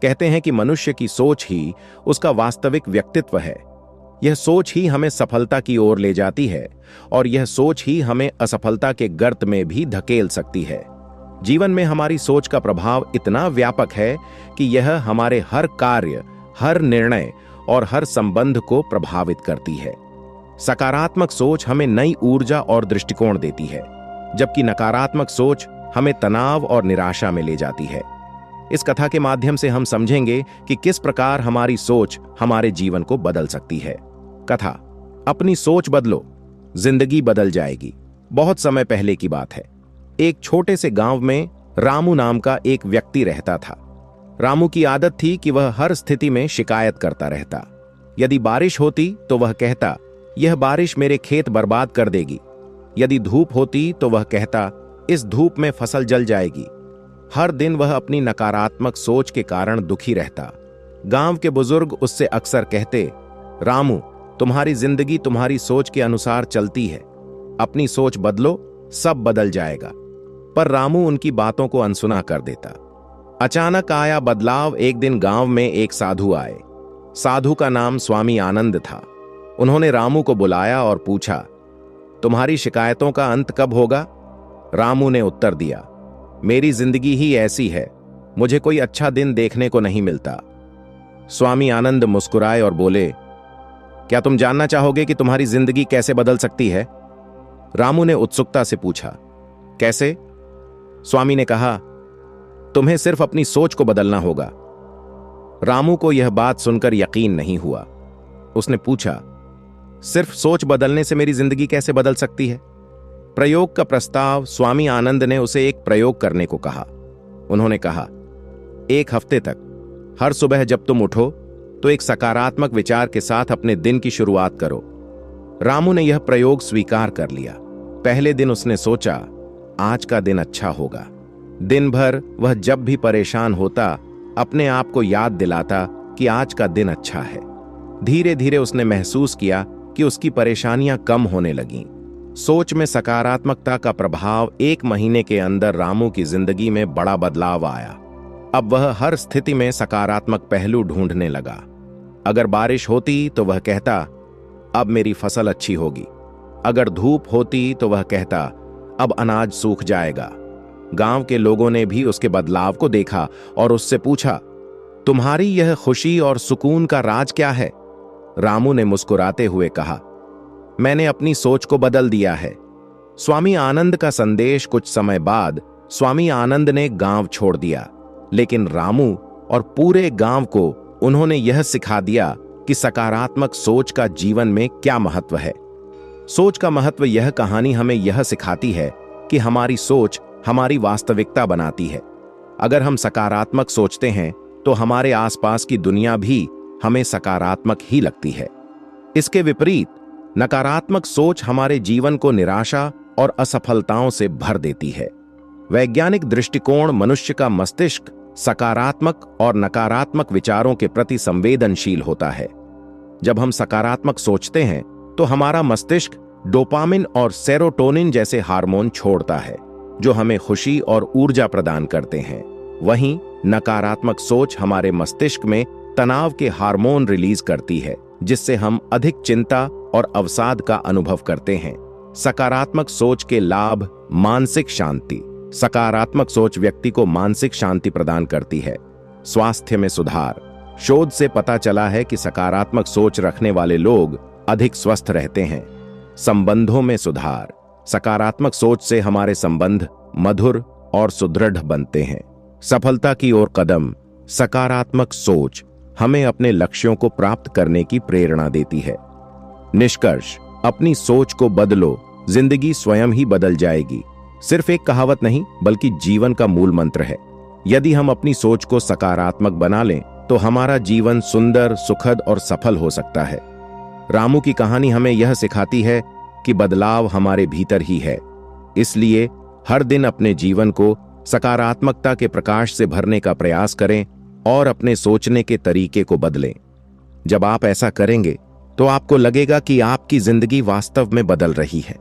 कहते हैं कि मनुष्य की सोच ही उसका वास्तविक व्यक्तित्व है। यह सोच ही हमें सफलता की ओर ले जाती है और यह सोच ही हमें असफलता के गर्त में भी धकेल सकती है। जीवन में हमारी सोच का प्रभाव इतना व्यापक है कि यह हमारे हर कार्य, हर निर्णय और हर संबंध को प्रभावित करती है। सकारात्मक सोच हमें नई ऊर्जा और दृष्टिकोण देती है, जबकि नकारात्मक सोच हमें तनाव और निराशा में ले जाती है। इस कथा के माध्यम से हम समझेंगे कि किस प्रकार हमारी सोच हमारे जीवन को बदल सकती है। कथा, अपनी सोच बदलो, जिंदगी बदल जाएगी। बहुत समय पहले की बात है। एक छोटे से गांव में रामू नाम का एक व्यक्ति रहता था। रामू की आदत थी कि वह हर स्थिति में शिकायत करता रहता। यदि बारिश होती तो वह कहता, यह बारिश मेरे खेत बर्बाद कर देगी। यदि धूप होती तो वह कहता, इस धूप में फसल जल जाएगी। हर दिन वह अपनी नकारात्मक सोच के कारण दुखी रहता। गांव के बुजुर्ग उससे अक्सर कहते, रामू, तुम्हारी जिंदगी तुम्हारी सोच के अनुसार चलती है। अपनी सोच बदलो, सब बदल जाएगा। पर रामू उनकी बातों को अनसुना कर देता। अचानक आया बदलाव। एक दिन गांव में एक साधु आए। साधु का नाम स्वामी आनंद था। उन्होंने रामू को बुलाया और पूछा, तुम्हारी शिकायतों का अंत कब होगा? रामू ने उत्तर दिया, मेरी जिंदगी ही ऐसी है, मुझे कोई अच्छा दिन देखने को नहीं मिलता। स्वामी आनंद मुस्कुराए और बोले, क्या तुम जानना चाहोगे कि तुम्हारी जिंदगी कैसे बदल सकती है? रामू ने उत्सुकता से पूछा, कैसे? स्वामी ने कहा, तुम्हें सिर्फ अपनी सोच को बदलना होगा। रामू को यह बात सुनकर यकीन नहीं हुआ। उसने पूछा, सिर्फ सोच बदलने से मेरी जिंदगी कैसे बदल सकती है? प्रयोग का प्रस्ताव स्वामी आनंद ने उसे एक प्रयोग करने को कहा। उन्होंने कहा, एक हफ्ते तक हर सुबह जब तुम उठो तो एक सकारात्मक विचार के साथ अपने दिन की शुरुआत करो। रामू ने यह प्रयोग स्वीकार कर लिया। पहले दिन उसने सोचा, आज का दिन अच्छा होगा। दिन भर वह जब भी परेशान होता अपने आप को याद दिलाता कि आज का दिन अच्छा है। धीरे धीरे उसने महसूस किया कि उसकी परेशानियां कम होने लगीं। सोच में सकारात्मकता का प्रभाव 1 महीने के अंदर रामू की जिंदगी में बड़ा बदलाव आया। अब वह हर स्थिति में सकारात्मक पहलू ढूंढने लगा। अगर बारिश होती तो वह कहता, अब मेरी फसल अच्छी होगी। अगर धूप होती तो वह कहता, अब अनाज सूख जाएगा। गांव के लोगों ने भी उसके बदलाव को देखा और उससे पूछा, तुम्हारी यह खुशी और सुकून का राज क्या है? रामू ने मुस्कुराते हुए कहा, मैंने अपनी सोच को बदल दिया है। स्वामी आनंद का संदेश। कुछ समय बाद स्वामी आनंद ने गांव छोड़ दिया, लेकिन रामू और पूरे गांव को उन्होंने यह सिखा दिया कि सकारात्मक सोच का जीवन में क्या महत्व है। सोच का महत्व। यह कहानी हमें यह सिखाती है कि हमारी सोच हमारी वास्तविकता बनाती है। अगर हम सकारात्मक सोचते हैं तो हमारे आसपास की दुनिया भी हमें सकारात्मक ही लगती है। इसके विपरीत नकारात्मक सोच हमारे जीवन को निराशा और असफलताओं से भर देती है। वैज्ञानिक दृष्टिकोण मनुष्य का मस्तिष्क सकारात्मक और नकारात्मक विचारों के प्रति संवेदनशील होता है। जब हम सकारात्मक सोचते हैं तो हमारा मस्तिष्क डोपामिन और सेरोटोनिन जैसे हार्मोन छोड़ता है, जो हमें खुशी और ऊर्जा प्रदान करते हैं। वहीं नकारात्मक सोच हमारे मस्तिष्क में तनाव के हार्मोन रिलीज करती है, जिससे हम अधिक चिंता और अवसाद का अनुभव करते हैं। सकारात्मक सोच के लाभ। मानसिक शांति। सकारात्मक सोच व्यक्ति को मानसिक शांति प्रदान करती है। स्वास्थ्य में सुधार। शोध से पता चला है कि सकारात्मक सोच रखने वाले लोग अधिक स्वस्थ रहते हैं। संबंधों में सुधार। सकारात्मक सोच से हमारे संबंध मधुर और सुदृढ़ बनते हैं। सफलता की ओर कदम। सकारात्मक सोच हमें अपने लक्ष्यों को प्राप्त करने की प्रेरणा देती है। निष्कर्ष, अपनी सोच को बदलो, जिंदगी स्वयं ही बदल जाएगी। सिर्फ एक कहावत नहीं, बल्कि जीवन का मूल मंत्र है। यदि हम अपनी सोच को सकारात्मक बना लें तो हमारा जीवन सुंदर, सुखद और सफल हो सकता है। रामू की कहानी हमें यह सिखाती है कि बदलाव हमारे भीतर ही है। इसलिए हर दिन अपने जीवन को सकारात्मकता के प्रकाश से भरने का प्रयास करें और अपने सोचने के तरीके को बदलें। जब आप ऐसा करेंगे तो आपको लगेगा कि आपकी जिंदगी वास्तव में बदल रही है।